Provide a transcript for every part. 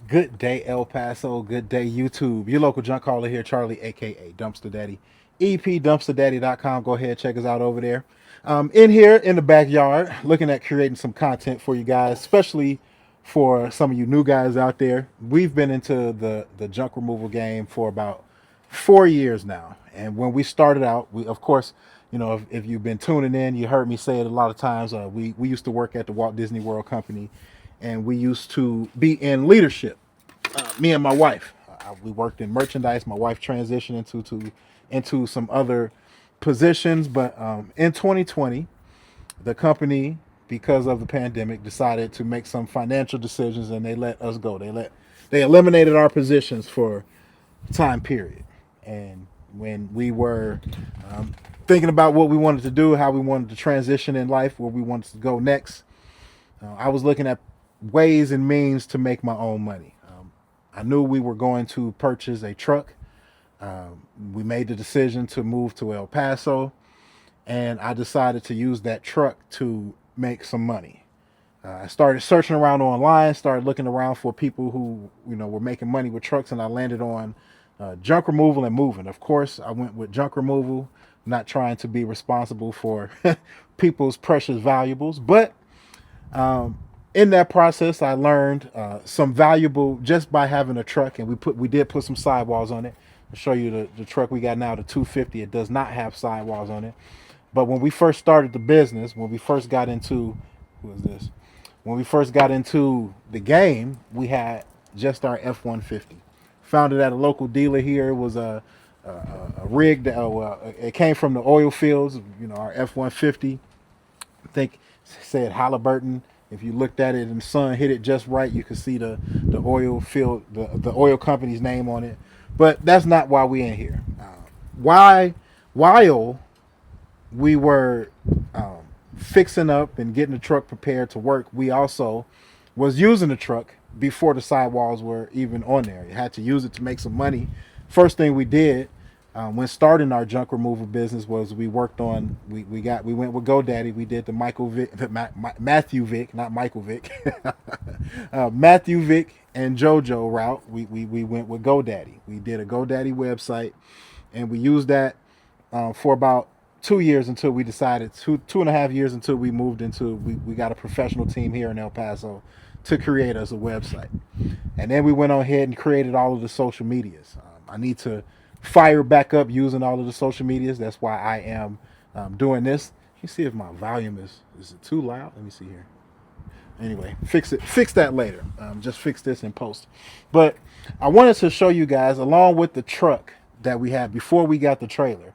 Good day, El Paso. Good day, YouTube. Your local junk caller here, Charlie, aka Dumpster Daddy. EPDumpsterDaddy.com. Go ahead, check us out over there. In here in the backyard, looking at creating some content for you guys, especially for some of you new guys out there. We've been into the junk removal game for about 4 years now. And when we started out, we of course, if you've been tuning in, you heard me say it a lot of times. We used to work at the Walt Disney World Company, and we used to be in leadership. Me and my wife, we worked in merchandise. My wife transitioned into some other positions, but in 2020, the company, because of the pandemic, decided to make some financial decisions, and they let us go. They eliminated our positions for time period. And when we were thinking about what we wanted to do, how we wanted to transition in life, where we wanted to go next, I was looking at ways and means to make my own money. I knew we were going to purchase a truck. We made the decision to move to El Paso, and I decided to use that truck to make some money. I started searching around online, started looking around for people who were making money with trucks, and I landed on junk removal and moving. Of course, I went with junk removal, not trying to be responsible for people's precious valuables, but in that process, I learned some valuable just by having a truck, and we did put some sidewalls on it. I'll show you the truck we got now, the 250. It does not have sidewalls on it. But when we first started the business, when we first got into who is this? When we first got into the game, we had just our F-150. Found it at a local dealer here. It was a rig that it came from the oil fields. Our F-150. I think said Halliburton. If you looked at it and the sun hit it just right, you could see the oil field, the oil company's name on it. But that's not why we in here. Why while we were fixing up and getting the truck prepared to work, we also was using the truck before the sidewalls were even on there. You had to use it to make some money. First thing we did when starting our junk removal business was we worked on we went with GoDaddy. We did the Michael Vick, Matthew Vick, not Michael Vick, Matthew Vick and JoJo route. We went with GoDaddy. We did a GoDaddy website, and we used that for about 2 years until we decided 2.5 years until we moved into we got a professional team here in El Paso to create us a website. And then we went on ahead and created all of the social medias. I need to fire back up using all of the social medias. That's why I am doing this. You see if my volume is it too loud? Let me see here. Anyway, fix that later. Just fix this in post. But I wanted to show you guys, along with the truck that we had before we got the trailer,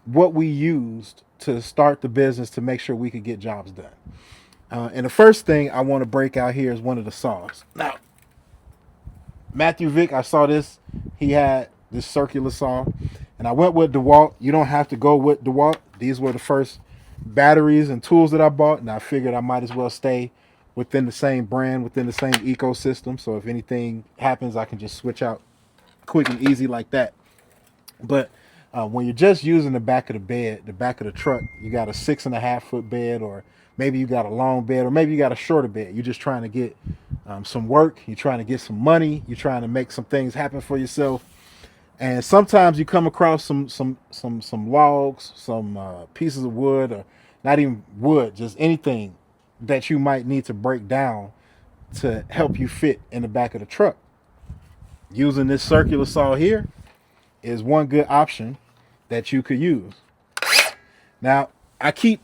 what we used to start the business to make sure we could get jobs done. And the first thing I want to break out here is one of the saws. Now, Matthew Vick, I saw this. He had this circular saw, and I went with DeWalt. You don't have to go with DeWalt. These were the first batteries and tools that I bought, and I figured I might as well stay within the same brand, within the same ecosystem. So if anything happens, I can just switch out quick and easy like that. But when you're just using the back of the bed, the back of the truck, you got a 6.5 foot bed, or maybe you got a long bed, or maybe you got a shorter bed. You're just trying to get some work. You're trying to get some money. You're trying to make some things happen for yourself. And sometimes you come across some logs, some pieces of wood, or not even wood, just anything that you might need to break down to help you fit in the back of the truck. Using this circular saw here is one good option that you could use. Now, I keep,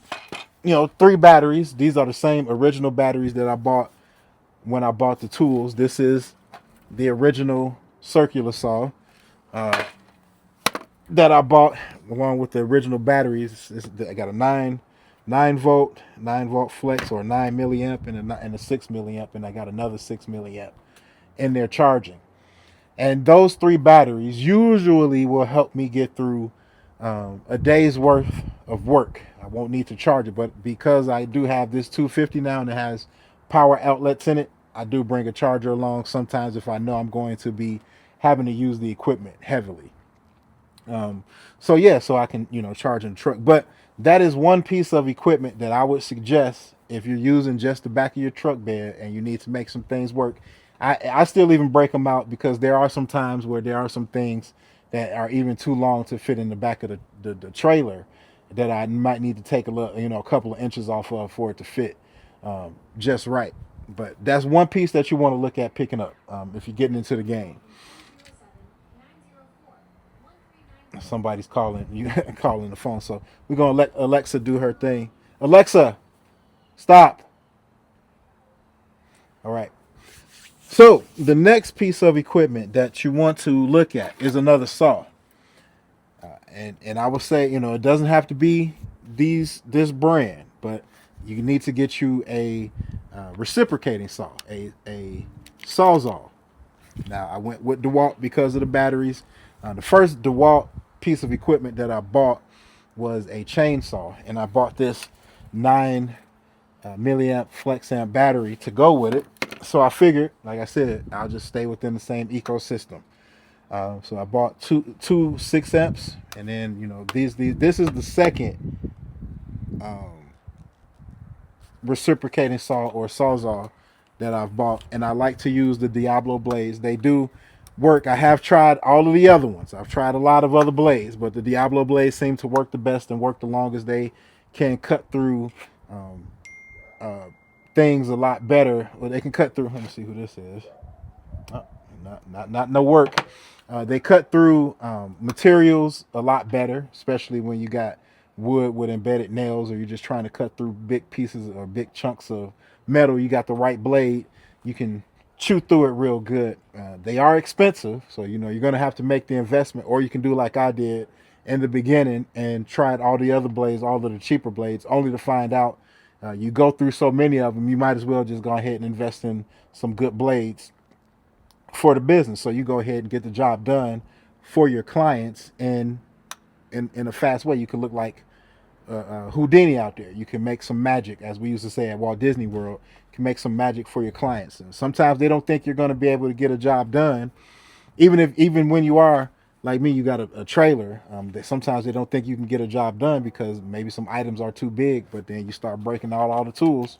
3 batteries. These are the same original batteries that I bought when I bought the tools. This is the original circular saw that I bought along with the original batteries. I got a 9 volt flex, or 9 milliamp, and a 6 milliamp, and I got another 6 milliamp in there charging. And those 3 batteries usually will help me get through a day's worth of work. I won't need to charge it, but because I do have this 250 now and it has power outlets in it, I do bring a charger along sometimes if I know I'm going to be having to use the equipment heavily. So I can, charge in the truck. But that is one piece of equipment that I would suggest if you're using just the back of your truck bed and you need to make some things work. I still even break them out because there are some times where there are some things that are even too long to fit in the back of the trailer that I might need to take a little, a couple of inches off of for it to fit just right. But that's one piece that you want to look at picking up if you're getting into the game. Somebody's calling you calling the phone, so we're gonna let Alexa do her thing. Alexa, stop. All right. So the next piece of equipment that you want to look at is another saw, and I would say it doesn't have to be this brand, but you need to get you a reciprocating saw, a sawzall. Now I went with DeWalt because of the batteries. The first DeWalt piece of equipment that I bought was a chainsaw, and I bought this 9 milliamp flex amp battery to go with it. So I figured, like I said, I'll just stay within the same ecosystem. So I bought two 6 amps, and then these this is the second um, reciprocating saw or sawzall that I've bought, and I like to use the Diablo blades. They do work. I have tried all of the other ones. I've tried a lot of other blades, but the Diablo blades seem to work the best and work the longest. They can cut through um, uh, things a lot better. Well, they can cut through. Let me see who this is. Oh, not no work. They cut through materials a lot better, especially when you got wood with embedded nails, or you're just trying to cut through big pieces or big chunks of metal. You got the right blade, you can chew through it real good. They are expensive, so you're going to have to make the investment, or you can do like I did in the beginning and tried all the other blades, all of the cheaper blades, only to find out you go through so many of them, you might as well just go ahead and invest in some good blades for the business. So you go ahead and get the job done for your clients in a fast way. You can look like Houdini out there. You can make some magic, as we used to say at Walt Disney World. You can make some magic for your clients. And sometimes they don't think you're going to be able to get a job done, even when you are like me. You got a trailer. Sometimes they don't think you can get a job done because maybe some items are too big. But then you start breaking out all the tools,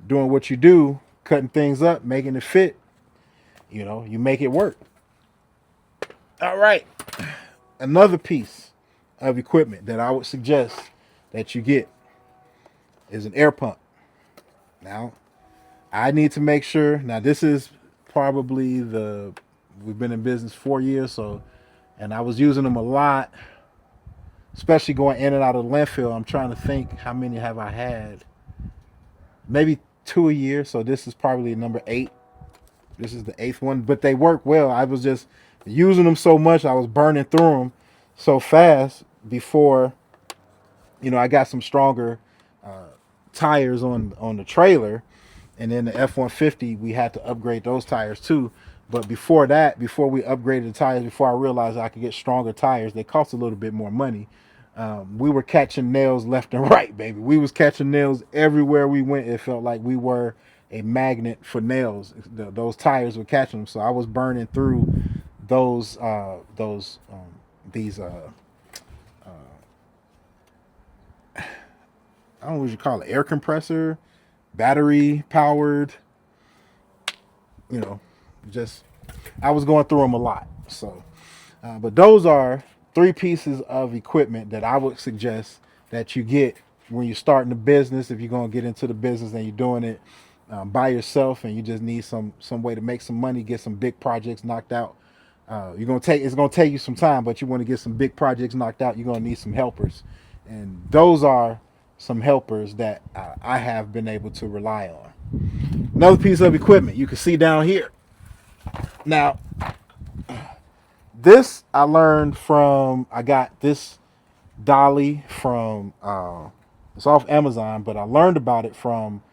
doing what you do, cutting things up, making it fit. You make it work. All right. Another piece of equipment that I would suggest that you get is an air pump. Now, I need to make sure. Now, this is probably we've been in business 4 years, and I was using them a lot, especially going in and out of the landfill. I'm trying to think how many have I had. Maybe 2 a year. So this is probably number 8. This is the 8th one, but they work well. I was just using them so much, I was burning through them so fast before, I got some stronger tires on the trailer, and then the F-150 we had to upgrade those tires too. But before that, before we upgraded the tires, before I realized I could get stronger tires, they cost a little bit more money. We were catching nails left and right, baby. We was catching nails everywhere we went. It felt like we were a magnet for nails. Those tires were catching them, so I was burning through these I don't know what you call it, air compressor, battery powered. You know, just I was going through them a lot. So, but those are 3 pieces of equipment that I would suggest that you get when you're starting a business. If you're going to get into the business and you're doing it by yourself, and you just need some way to make some money, get some big projects knocked out. It's gonna take you some time, but you want to get some big projects knocked out. You're gonna need some helpers, and those are some helpers that I have been able to rely on. Another piece of equipment you can see down here. Now, this I learned from. I got this dolly from. It's off Amazon, but I learned about it from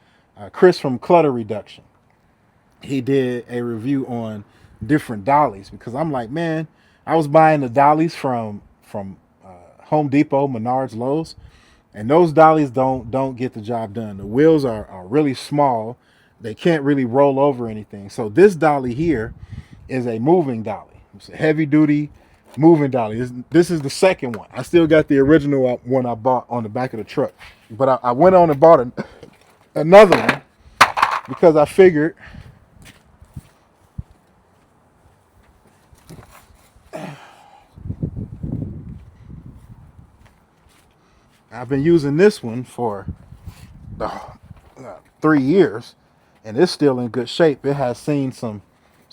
Chris from Clutter Reduction. He did a review on different dollies, because I'm like, man, I was buying the dollies from Home Depot, Menards, Lowe's, and those dollies don't get the job done. The wheels are really small. They can't really roll over anything. So this dolly here is a moving dolly. It's a heavy duty moving dolly. This is the second one. I still got the original one I bought on the back of the truck, but I went on and bought another one because I figured I've been using this one for 3 years, and it's still in good shape. It has seen some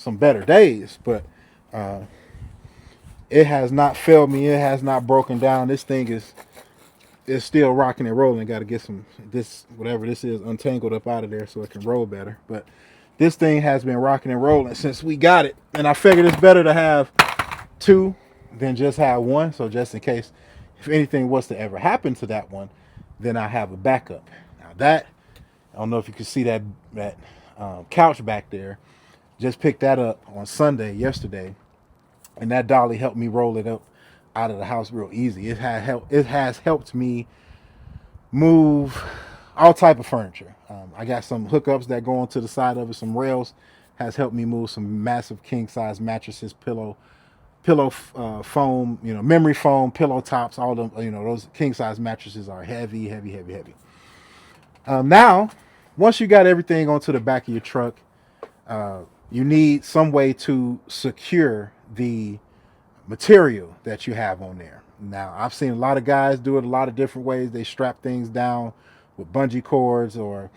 better days, but uh, it has not failed me. It has not broken down. This thing is still rocking and rolling. Got to get some this whatever this is untangled up out of there so it can roll better. But this thing has been rocking and rolling since we got it, and I figured it's better to have two than just have one. So just in case if anything was to ever happen to that one, then I have a backup. Now that I don't know if you can see that couch back there. Just picked that up on Sunday yesterday, and that dolly helped me roll it up out of the house real easy. It has helped me move all type of furniture. I got some hookups that go onto the side of it. Some rails has helped me move some massive king size mattresses, pillow foam, memory foam, pillow tops. All them, those king size mattresses are heavy, heavy, heavy, heavy. Now, once you got everything onto the back of your truck, you need some way to secure the material that you have on there. Now, I've seen a lot of guys do it a lot of different ways. They strap things down with bungee cords, or,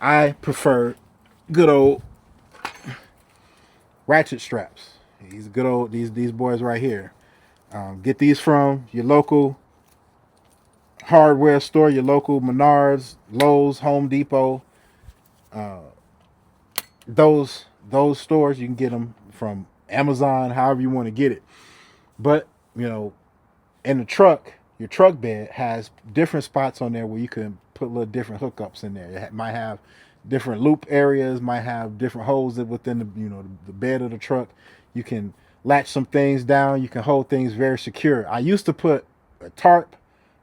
I prefer good old ratchet straps. These good old these boys right here. Get these from your local hardware store, your local Menards, Lowe's, Home Depot. Uh, those stores you can get them from Amazon, however you want to get it. But in the truck, your truck bed has different spots on there where you can put little different hookups in there. It might have different loop areas, might have different holes within the bed of the truck. You can latch some things down. You can hold things very secure. I used to put a tarp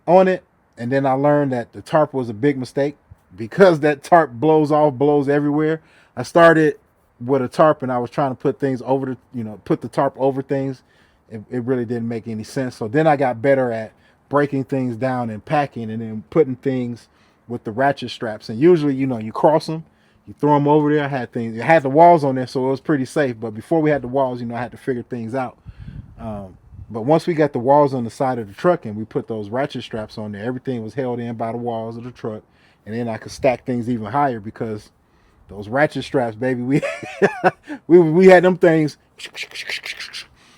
on it, and then I learned that the tarp was a big mistake because that tarp blows everywhere. I started with a tarp, and I was trying to put things over put the tarp over things. It really didn't make any sense. So then I got better at breaking things down and packing, and then putting things with the ratchet straps. And usually, you cross them, you throw them over there. I had the walls on there, so it was pretty safe. But before we had the walls, I had to figure things out. But once we got the walls on the side of the truck and we put those ratchet straps on there, everything was held in by the walls of the truck. And then I could stack things even higher because those ratchet straps, baby, we had them things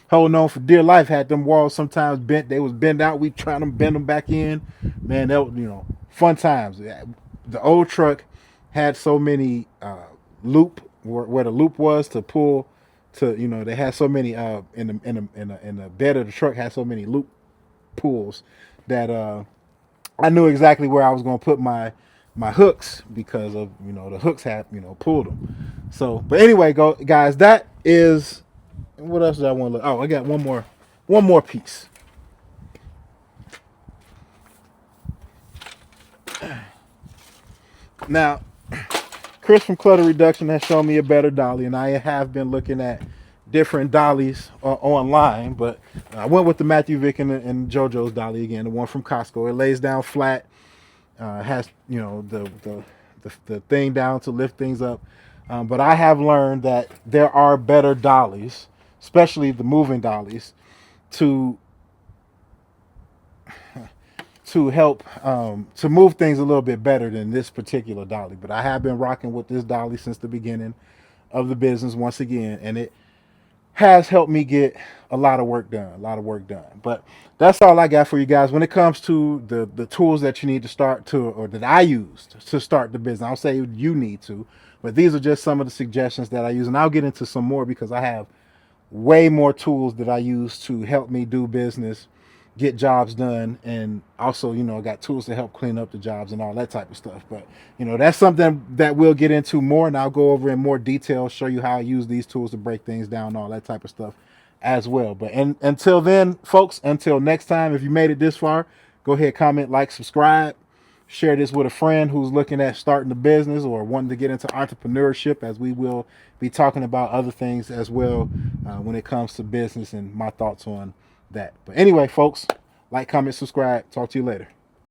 holding on for dear life. Had them walls sometimes bent. They was bent out. We trying to bend them back in. Man, that was, fun times. The old truck had so many loop where the loop was to pull to, they had so many in the bed of the truck had so many loop pulls that I knew exactly where I was going to put my hooks because of the hooks had pulled them. So, but anyway, guys, that is what else did I want to look? Oh, I got one more piece. Now, Chris from Clutter Reduction has shown me a better dolly, and I have been looking at different dollies online, but I went with the Matthew Vick and JoJo's dolly again, the one from Costco. It lays down flat, has the thing down to lift things up. But I have learned that there are better dollies, especially the moving dollies, to help to move things a little bit better than this particular dolly. But I have been rocking with this dolly since the beginning of the business once again, and it has helped me get a lot of work done. But that's all I got for you guys when it comes to the tools that you need to start to, or that I used to start the business. I'll say you need to, but these are just some of the suggestions that I use, and I'll get into some more because I have way more tools that I use to help me do business, get jobs done, and also I got tools to help clean up the jobs and all that type of stuff. But that's something that we'll get into more, and I'll go over in more detail, show you how I use these tools to break things down, all that type of stuff as well. But until then, folks, until next time, if you made it this far, go ahead, comment, like, subscribe, share this with a friend who's looking at starting a business or wanting to get into entrepreneurship, as we will be talking about other things as well when it comes to business and my thoughts on that. But anyway, folks, like, comment, subscribe. Talk to you later.